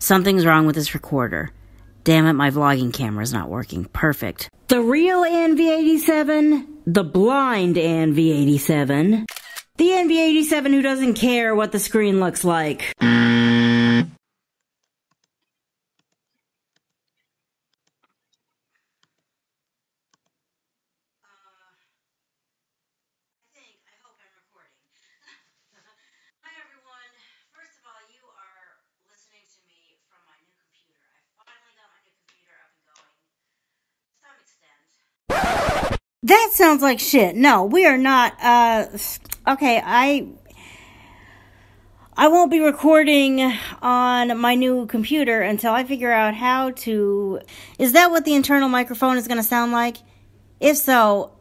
Something's wrong with this recorder. Damn it, my vlogging camera's not working. Perfect. The real NV87, the blind NV87, the NV87 who doesn't care what the screen looks like. That sounds like shit. No, we are not, okay, I won't be recording on my new computer until I figure out how to... Is that what the internal microphone is going to sound like? If so,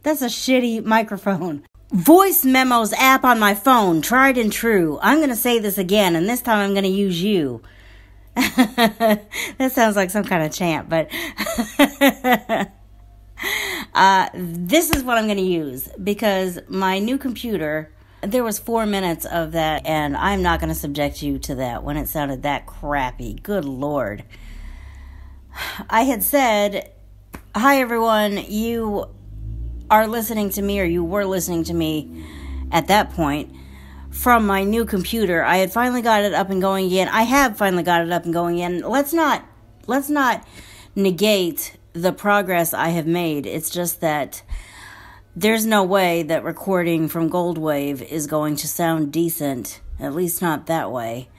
that's a shitty microphone. Voice memos app on my phone, tried and true. I'm going to say this again, and this time I'm going to use you. That sounds like some kind of chant, but... this is what I'm going to use, because my new computer, there was 4 minutes of that, and I'm not going to subject you to that when it sounded that crappy. Good Lord. I had said, hi everyone, you are listening to me, or you were listening to me at that point from my new computer. I had finally got it up and going again. I have finally got it up and going again. Let's not negate the progress I have made. It's just that there's no way that recording from Goldwave is going to sound decent, at least not that way.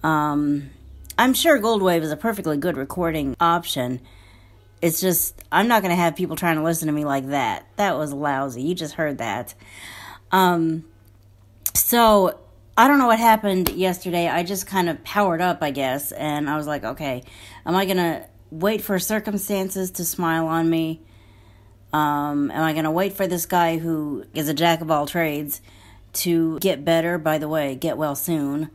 I'm sure Goldwave is a perfectly good recording option. It's just, I'm not going to have people trying to listen to me like that. That was lousy. You just heard that. So, I don't know what happened yesterday. I just kind of powered up, I guess, and I was like, okay, am I going to wait for circumstances to smile on me? Am I going to wait for this guy who is a jack of all trades to get better? By the way, get well soon.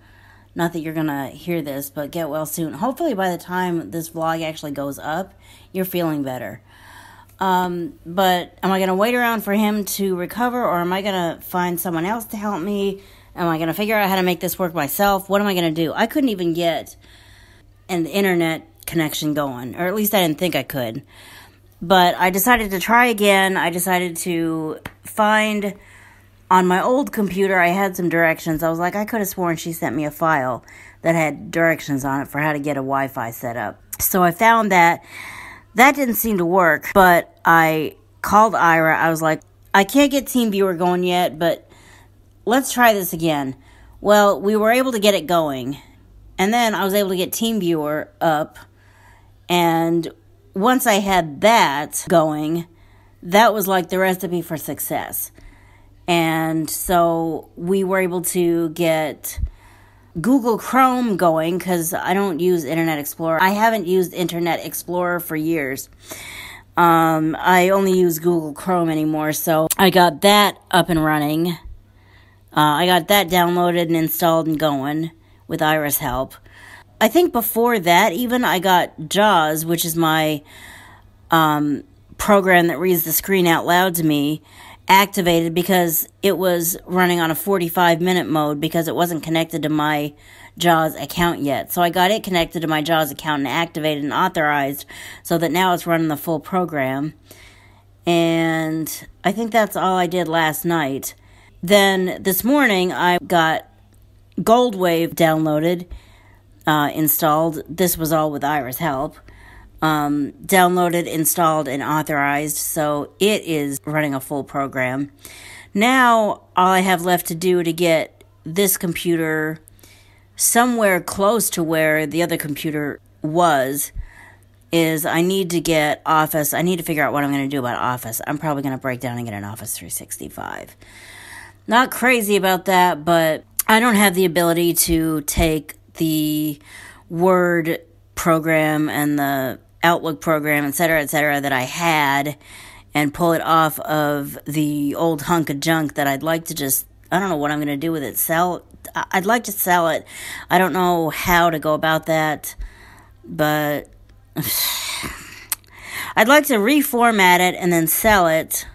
Not that you're going to hear this, but get well soon. Hopefully by the time this vlog actually goes up, you're feeling better. But am I going to wait around for him to recover, or am I going to find someone else to help me? Am I going to figure out how to make this work myself? What am I going to do? I couldn't even get an internet connection going, or at least I didn't think I could. But I decided to try again. I decided to find, on my old computer, I had some directions. I was like, I could have sworn she sent me a file that had directions on it for how to get a Wi-Fi set up. So I found that. That didn't seem to work, but I called Ira. I was like, I can't get TeamViewer going yet, but let's try this again. Well, we were able to get it going, and then I was able to get TeamViewer up. And once I had that going, that was like the recipe for success. And so we were able to get Google Chrome going, because I don't use Internet Explorer. I haven't used Internet Explorer for years. I only use Google Chrome anymore, so I got that up and running. I got that downloaded and installed and going with Ira's help. I think before that, even, I got JAWS, which is my program that reads the screen out loud to me, activated because it was running on a 45-minute mode because it wasn't connected to my JAWS account yet. So I got it connected to my JAWS account and activated and authorized so that now it's running the full program. And I think that's all I did last night. Then this morning, I got Goldwave downloaded, installed. This was all with Ira's help. Downloaded, installed, and authorized. So it is running a full program. Now, all I have left to do to get this computer somewhere close to where the other computer was is I need to get Office. I need to figure out what I'm going to do about Office. I'm probably going to break down and get an Office 365. Not crazy about that, but I don't have the ability to take the Word program and the Outlook program, etc., that I had and pull it off of the old hunk of junk that I'd like to just, I don't know what I'm going to do with it. I'd like to sell it. I don't know how to go about that, but I'd like to reformat it and then sell it.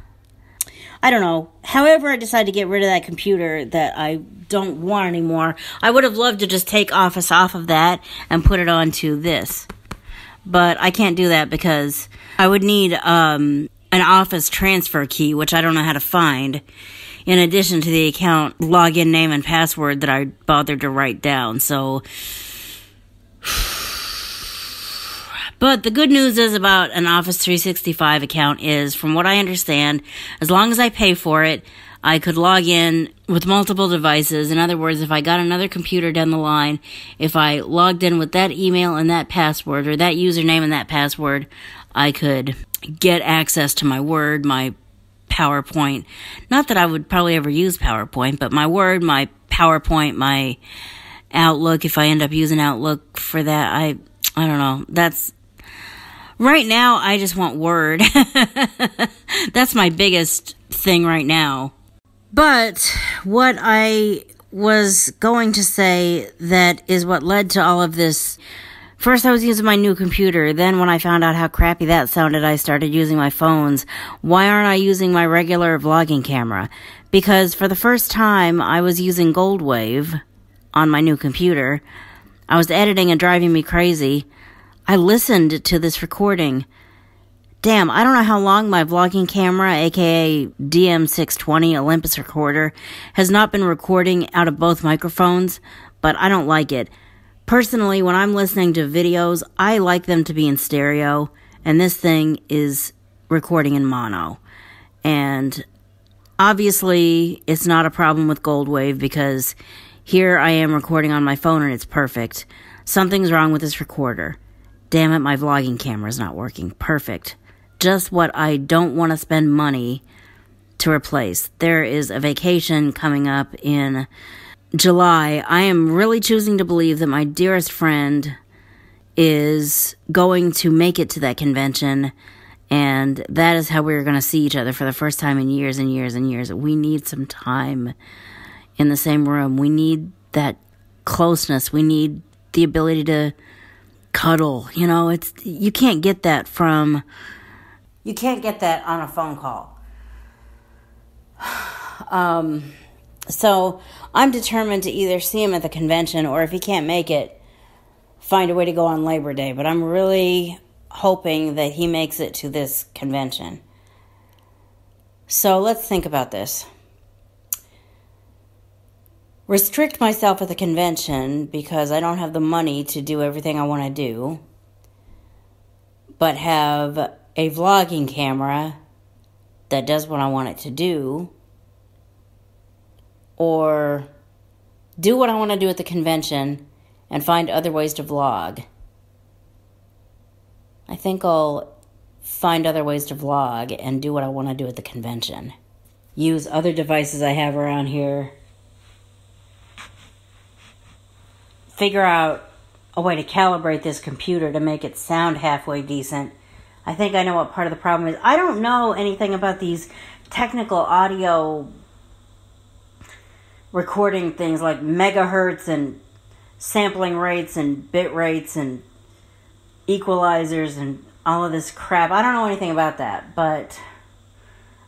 I don't know. However, I decided to get rid of that computer that I don't want anymore. I would have loved to just take Office off of that and put it onto this. But I can't do that because I would need an Office transfer key, which I don't know how to find, in addition to the account login name and password that I bothered to write down. So, but the good news is about an Office 365 account is, from what I understand, as long as I pay for it, I could log in with multiple devices. In other words, if I got another computer down the line, if I logged in with that email and that password, or that username and that password, I could get access to my Word, my PowerPoint. Not that I would probably ever use PowerPoint, but my Word, my PowerPoint, my Outlook, if I end up using Outlook for that, I don't know. That's right now, I just want Word. That's my biggest thing right now. But what I was going to say that is what led to all of this. First, I was using my new computer. Then when I found out how crappy that sounded, I started using my phones. Why aren't I using my regular vlogging camera? Because for the first time, I was using Goldwave on my new computer. I was editing and driving me crazy. I listened to this recording. Damn, I don't know how long my vlogging camera, aka DM620 Olympus recorder, has not been recording out of both microphones, but I don't like it. Personally, when I'm listening to videos, I like them to be in stereo, and this thing is recording in mono. And obviously, it's not a problem with Goldwave, because here I am recording on my phone and it's perfect. Something's wrong with this recorder. Damn it, my vlogging camera's not working. Perfect. Just what I don't want to spend money to replace. There is a vacation coming up in July. I am really choosing to believe that my dearest friend is going to make it to that convention, and that is how we're going to see each other for the first time in years and years and years. We need some time in the same room. We need that closeness. We need the ability to cuddle. You know, you can't get that on a phone call. So I'm determined to either see him at the convention, or if he can't make it, find a way to go on Labor Day. But I'm really hoping that he makes it to this convention. So let's think about this. Restrict myself at the convention because I don't have the money to do everything I want to do, but have a vlogging camera that does what I want it to do, or do what I want to do at the convention and find other ways to vlog. I think I'll find other ways to vlog and do what I want to do at the convention. Use other devices I have around here. Figure out a way to calibrate this computer to make it sound halfway decent. I think I know what part of the problem is. I don't know anything about these technical audio recording things like megahertz and sampling rates and bit rates and equalizers and all of this crap. I don't know anything about that, but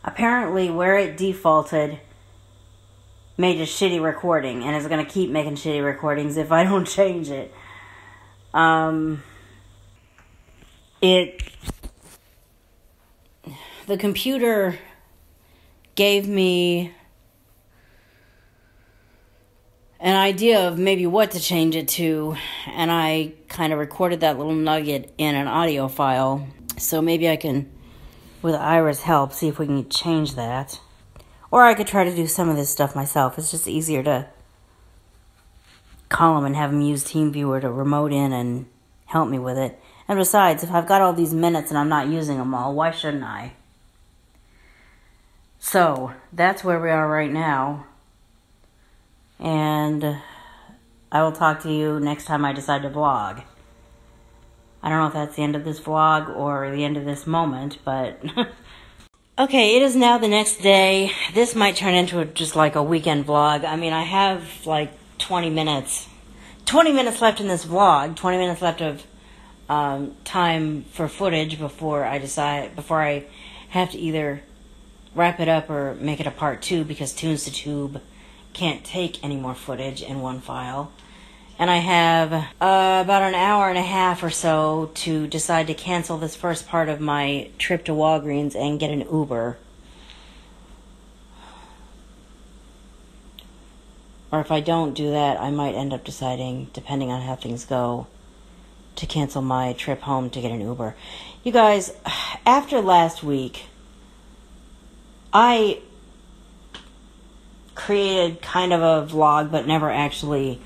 apparently where it defaulted made a shitty recording, and it's going to keep making shitty recordings if I don't change it. The computer gave me an idea of maybe what to change it to, and I kind of recorded that little nugget in an audio file. So maybe I can, with Ira's help, see if we can change that. Or I could try to do some of this stuff myself. It's just easier to call him and have him use TeamViewer to remote in and help me with it. And besides, if I've got all these minutes and I'm not using them all, why shouldn't I? So, that's where we are right now. And I will talk to you next time I decide to vlog. I don't know if that's the end of this vlog or the end of this moment, but... Okay, it is now the next day. This might turn into just like a weekend vlog. I mean, I have like 20 minutes. 20 minutes left in this vlog. 20 minutes left of time for footage before I have to either wrap it up or make it a part 2 because Tunes to Tube can't take any more footage in one file. And I have about an hour and a half or so to decide to cancel this first part of my trip to Walgreens and get an Uber. Or if I don't do that, I might end up deciding, depending on how things go, to cancel my trip home to get an Uber. You guys, after last week, I created kind of a vlog, but never actually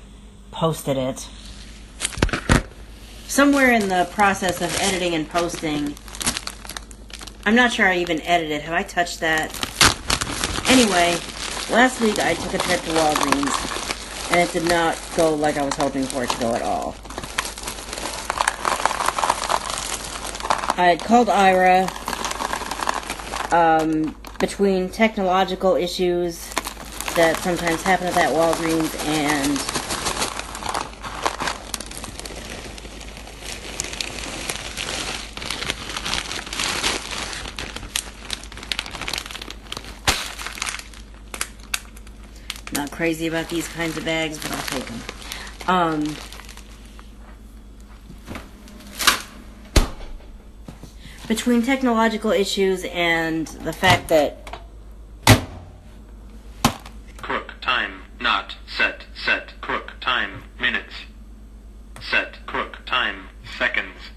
posted it. Somewhere in the process of editing and posting, I'm not sure I even edited. Have I touched that? Anyway, last week I took a trip to Walgreens, and it did not go like I was hoping for it to go at all. I had called Ira between technological issues that sometimes happen at that Walgreens and not crazy about these kinds of bags, but I'll take them. Between technological issues and the fact that crook time not set crook time minutes set crook time seconds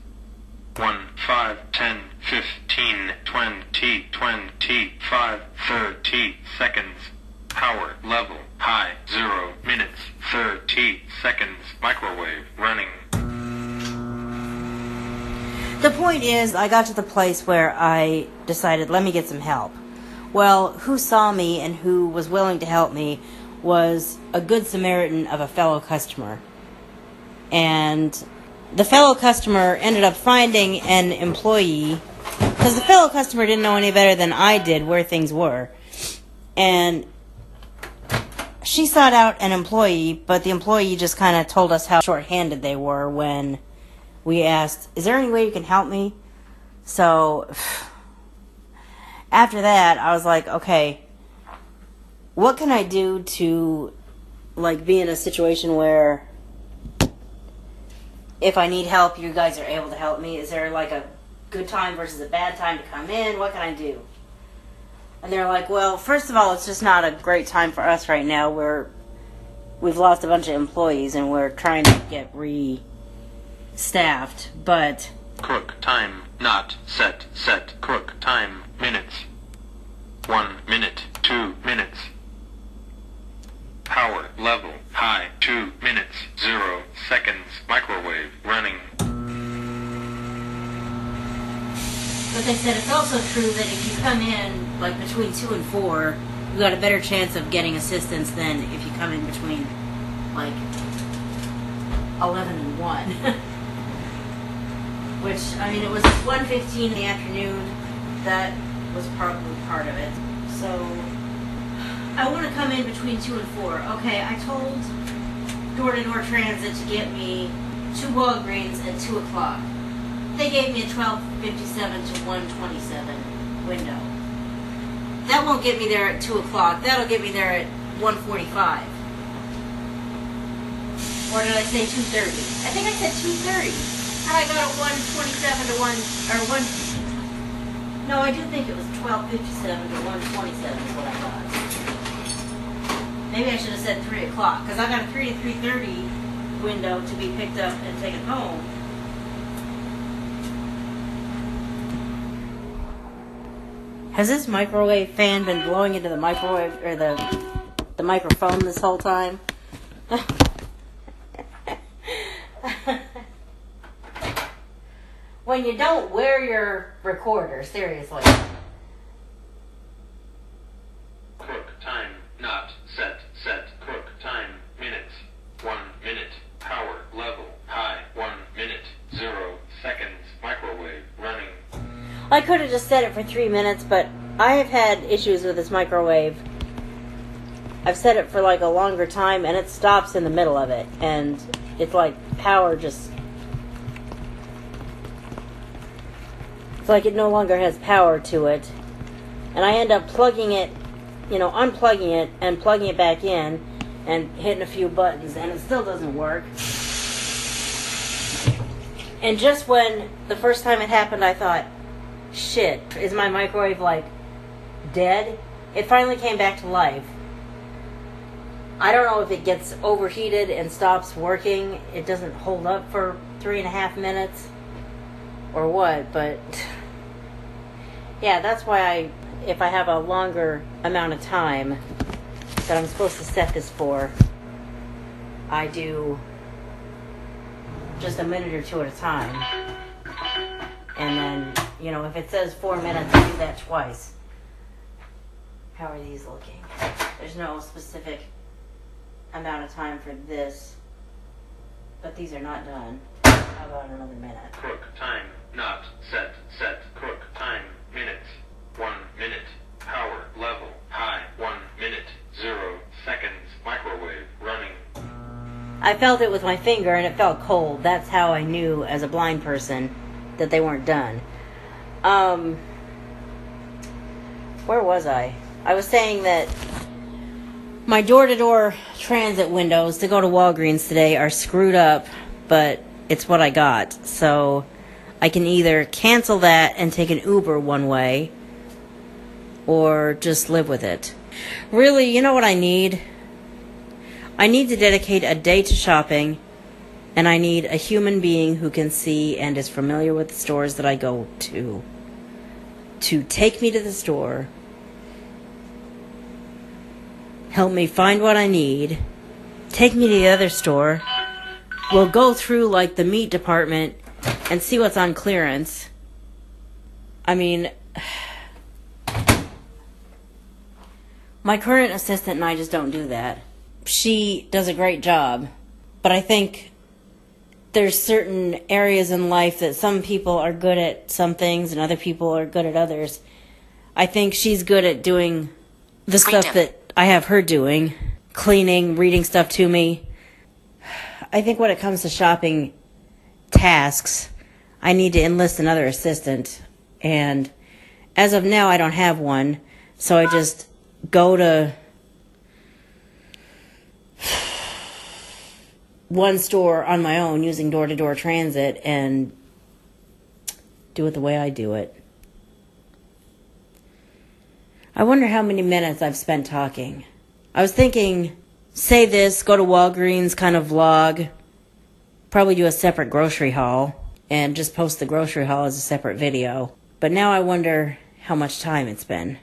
1 5 10 15 20 25 30 seconds power level high 0 minutes 30 seconds microwave running. the point is, I got to the place where I decided, let me get some help. Well, who saw me and who was willing to help me was a good Samaritan of a fellow customer. And the fellow customer ended up finding an employee, because the fellow customer didn't know any better than I did where things were. And she sought out an employee, but the employee just kind of told us how short-handed they were when we asked, is there any way you can help me? So after that, I was like, okay, what can I do to be in a situation where if I need help, you guys are able to help me? Is there a good time versus a bad time to come in? What can I do? And they're like, well, first of all, it's just not a great time for us right now. We've lost a bunch of employees and we're trying to get staffed, but crook time not set crook time minutes 1 minute 2 minutes power level high 2 minutes 0 seconds microwave running. But they said it's also true that if you come in between 2 and 4, you got a better chance of getting assistance than if you come in between 11 and 1. Which, it was 1:15 in the afternoon. That was probably part of it. So, I want to come in between 2 and 4. Okay, I told door-to-door transit to get me to Walgreens at 2 o'clock. They gave me a 12:57 to 1:27 window. That won't get me there at 2 o'clock. That'll get me there at 1:45. Or did I say 2:30? I think I said 2:30. And I got a 1:27 to 1... No, I do think it was 12:57 to 1:27 is what I got. Maybe I should have said 3 o'clock, because I got a 3 to 3:30 window to be picked up and taken home. Has this microwave fan been blowing into the microwave, or the microphone this whole time? When you don't wear your recorder, seriously. Crook time not set crook time minutes 1 minute power level high 1 minute 0 seconds microwave running. I could have just set it for 3 minutes, but I have had issues with this microwave. I've set it for a longer time and it stops in the middle of it, and it's power just... It's it no longer has power to it. and I end up plugging it, unplugging it and plugging it back in and hitting a few buttons, and it still doesn't work. And just when the first time it happened, I thought, shit, is my microwave like dead? It finally came back to life. I don't know if it gets overheated and stops working. It doesn't hold up for 3.5 minutes or what, but yeah, that's why if I have a longer amount of time that I'm supposed to set this for, I do just a minute or two at a time. And then, if it says 4 minutes, I do that twice. How are these looking? There's no specific amount of time for this, but these are not done. How about another minute? Cook time not set. Cook time minutes 1 minute. Power level high 1 minute 0 seconds. Microwave running. I felt it with my finger and it felt cold. That's how I knew as a blind person that they weren't done. Where was I? I was saying that my door-to-door transit windows to go to Walgreens today are screwed up, but it's what I got. So I can either cancel that and take an Uber one way, or just live with it. Really, you know what I need? I need to dedicate a day to shopping, and I need a human being who can see and is familiar with the stores that I go to take me to the store, help me find what I need, take me to the other store. We'll go through like the meat department and see what's on clearance. I mean, my current assistant and I just don't do that. She does a great job, but I think there's certain areas in life that some people are good at some things and other people are good at others. I think she's good at doing the stuff that I have her doing, cleaning, reading stuff to me. I think when it comes to shopping tasks, I need to enlist another assistant. And as of now, I don't have one. So I just go to one store on my own using door-to-door transit and do it the way I do it. I wonder how many minutes I've spent talking. I was thinking, say this, go to Walgreens, kind of vlog, probably do a separate grocery haul, and just post the grocery haul as a separate video. But now I wonder how much time it's been.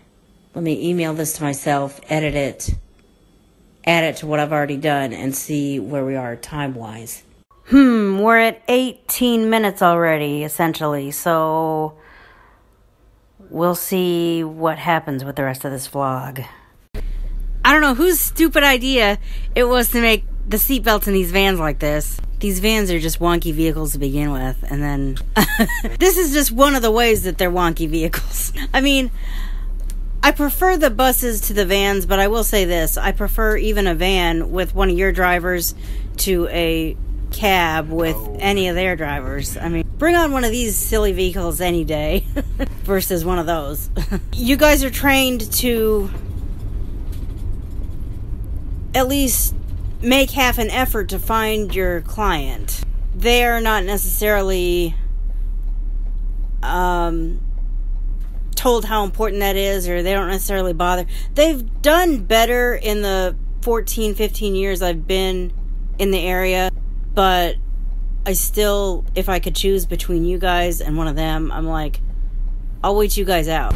Let me email this to myself, edit it, add it to what I've already done, and see where we are time-wise. We're at 18 minutes already, essentially, so we'll see what happens with the rest of this vlog. I don't know whose stupid idea it was to make the seatbelts in these vans like this. These vans are just wonky vehicles to begin with, and then this is just one of the ways that they're wonky vehicles. I mean, I prefer the buses to the vans, but I will say this. I prefer even a van with one of your drivers to a cab with any of their drivers. I mean, bring on one of these silly vehicles any day versus one of those. You guys are trained to at least make half an effort to find your client. They're not necessarily told how important that is, or they don't necessarily bother. They've done better in the 14, 15 years I've been in the area, but I still, if I could choose between you guys and one of them, I'm like, I'll wait you guys out.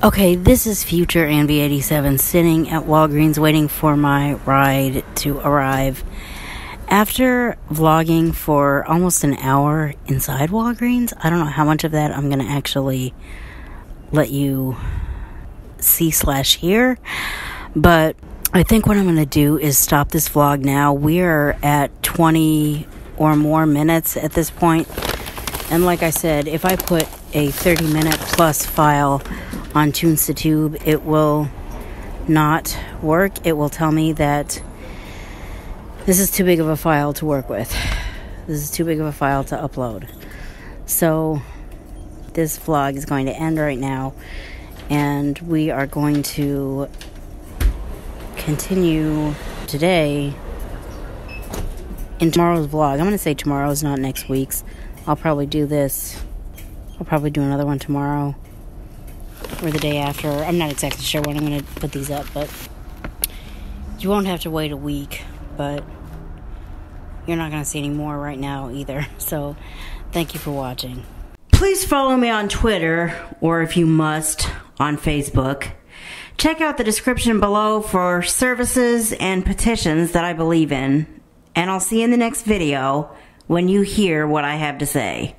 Okay, this is future Anvi87 sitting at Walgreens waiting for my ride to arrive. After vlogging for almost an hour inside Walgreens, I don't know how much of that I'm going to actually let you see/hear, but I think what I'm going to do is stop this vlog now. We're at 20 or more minutes at this point, and like I said, if I put a 30-minute plus file on Tunes to Tube, it will not work. It will tell me that This is too big of a file to work with. This is too big of a file to upload. So this vlog is going to end right now, and we are going to continue today in tomorrow's vlog. I'm going to say tomorrow's, not next week's. I'll probably do this. I'll probably do another one tomorrow or the day after. I'm not exactly sure when I'm going to put these up, but you won't have to wait a week, but you're not going to see any more right now either. So thank you for watching. Please follow me on Twitter, or if you must, on Facebook. Check out the description below for services and petitions that I believe in. And I'll see you in the next video when you hear what I have to say.